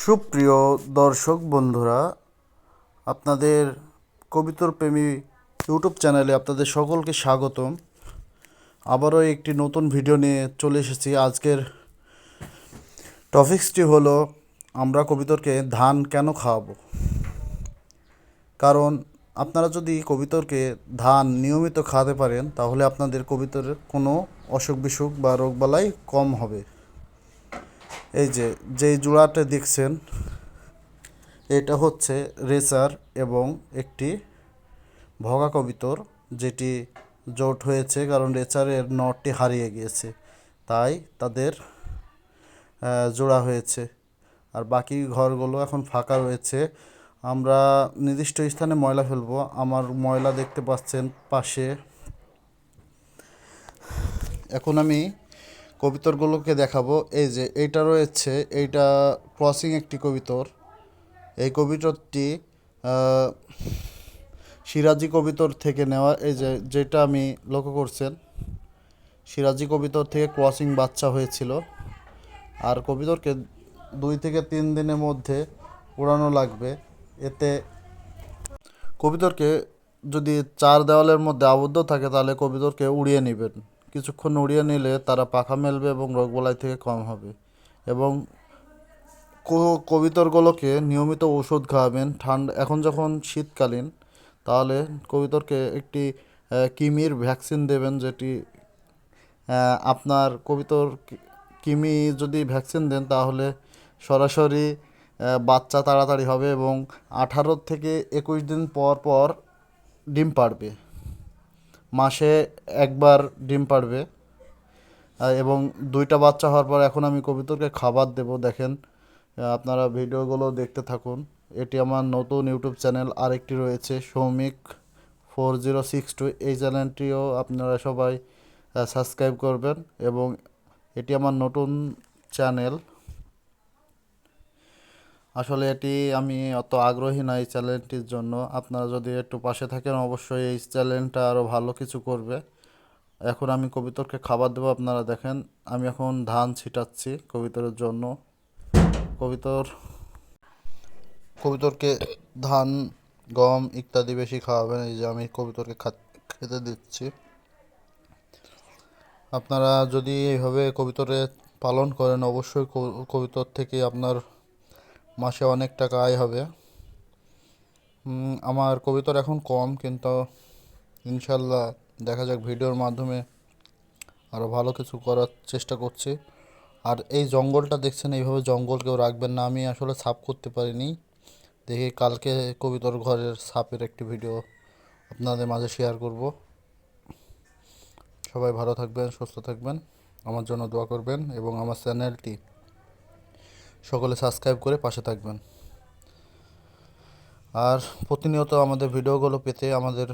সুপ্রিয় দর্শক বন্ধুরা, আপনাদের কবিতর প্রেমী ইউটিউব চ্যানেলে আপনাদের সকলকে স্বাগতম। আবারও একটি নতুন ভিডিও নিয়ে চলে এসেছি। আজকের টপিক্সটি হলো আমরা কবিতরকে ধান কেন খাওয়াবো। কারণ আপনারা যদি কবিতরকে ধান নিয়মিত খাওয়াতে পারেন তাহলে আপনাদের কবিতরের কোনো অসুখ বিসুখ বা রোগবালাই কম হবে। এই যেই জোড়াটা দেখছেন এটা হচ্ছে রেসার এবং একটি ভগা কবিতর, যেটি জোট হয়েছে কারণ রেসারের নটটি হারিয়ে গিয়েছে, তাই তাদের জোড়া হয়েছে। আর বাকি ঘরগুলো এখন ফাঁকা রয়েছে। আমরা নির্দিষ্ট স্থানে ময়লা ফেলবো। আমার ময়লা দেখতে পাচ্ছেন পাশে। এখন আমি কবিতরগুলোকে দেখাবো। এই যে এইটা রয়েছে, এইটা ক্রসিং একটি কবিতর। এই কবিতরটি সিরাজি কবিতর থেকে নেওয়া। এই যেটা আমি লক্ষ্য করছেন, সিরাজি কবিতর থেকে ক্রসিং বাচ্চা হয়েছিল। আর কবিতরকে 2 থেকে 3 দিনের মধ্যে উড়ানো লাগবে। এতে কবিতরকে যদি 4 দেওয়ালের মধ্যে আবদ্ধ থাকে তাহলে কবিতরকে উড়িয়ে নেবেন। কিছুক্ষণ উড়িয়ে নিলে তারা পাখা মেলবে এবং রোগবালাই থেকে কম হবে। এবং কবিতরগুলোকে নিয়মিত ওষুধ খাওয়াবেন। এখন যখন শীতকালীন, তাহলে কবিতরকে একটি কৃমির ভ্যাকসিন দেবেন, যেটি আপনার কবিতর কৃমি যদি ভ্যাকসিন দেন তাহলে সরাসরি বাচ্চা তাড়াতাড়ি হবে এবং 18 থেকে 21 দিন পর পর ডিম পাড়বে। মাসে একবার ডিম পাড়বে এবং 2টা বাচ্চা হওয়ার পর এখন আমি কবিতরকে খাবার দেব। দেখেন, আপনারা ভিডিওগুলো দেখতে থাকুন। এটি আমার নতুন ইউটিউব চ্যানেল আরেকটি রয়েছে, সৌমিক 4062। এই চ্যানেলটিও আপনারা সবাই সাবস্ক্রাইব করবেন এবং এটি আমার নতুন চ্যানেল। আসলে এটি আমি অত আগ্রহী না এই চ্যানেলটির জন্য। আপনারা যদি একটু পাশে থাকেন অবশ্যই এই চ্যানেলটা আরও ভালো কিছু করবে। এখন আমি কবিতরকে খাবার দেবো। আপনারা দেখেন, আমি এখন ধান ছিটাচ্ছি কবিতরের জন্য। কবিতরকে ধান, গম ইত্যাদি বেশি খাওয়াবেন। এই যে আমি কবিতরকে খেতে দিচ্ছি। আপনারা যদি এইভাবে কবিতরে পালন করেন অবশ্যই কবিতর থেকে আপনার মাসে অনেক টাকা আয় হবে। আমার কবিতর এখন কম, কিন্তু ইনশাল্লাহ দেখা যাক, ভিডিওর মাধ্যমে আরও ভালো কিছু করার চেষ্টা করছি। আর এই জঙ্গলটা দেখছেন, এইভাবে জঙ্গল কেউ রাখবেন না। আমি আসলে সাফ করতে পারিনি, দেখি কালকে কবিতর ঘরের সাপের একটি ভিডিও আপনাদের মাঝে শেয়ার করব। সবাই ভালো থাকবেন, সুস্থ থাকবেন, আমার জন্য দোয়া করবেন এবং আমার চ্যানেলটি সকলে সাবস্ক্রাইব করে পাশে থাকবেন। আর প্রতিনিয়ত আমাদের ভিডিওগুলো পেতে আমাদের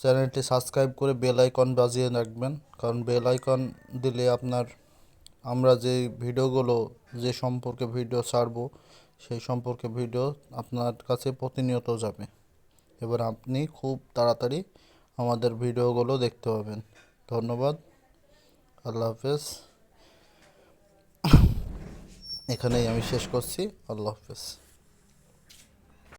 চ্যানেলটি সাবস্ক্রাইব করে বেল আইকন বাজিয়ে রাখবেন, কারণ বেল আইকন দিলে আমরা যে ভিডিওগুলো, যে সম্পর্কে ভিডিও ছাড়বো সেই সম্পর্কে ভিডিও আপনার কাছে প্রতিনিয়ত যাবে। এবার আপনি খুব তাড়াতাড়ি আমাদের ভিডিওগুলো দেখতে পাবেন। ধন্যবাদ। আল্লাহ হাফেজ। এখানেই আমি শেষ করছি। আল্লাহ হাফেজ।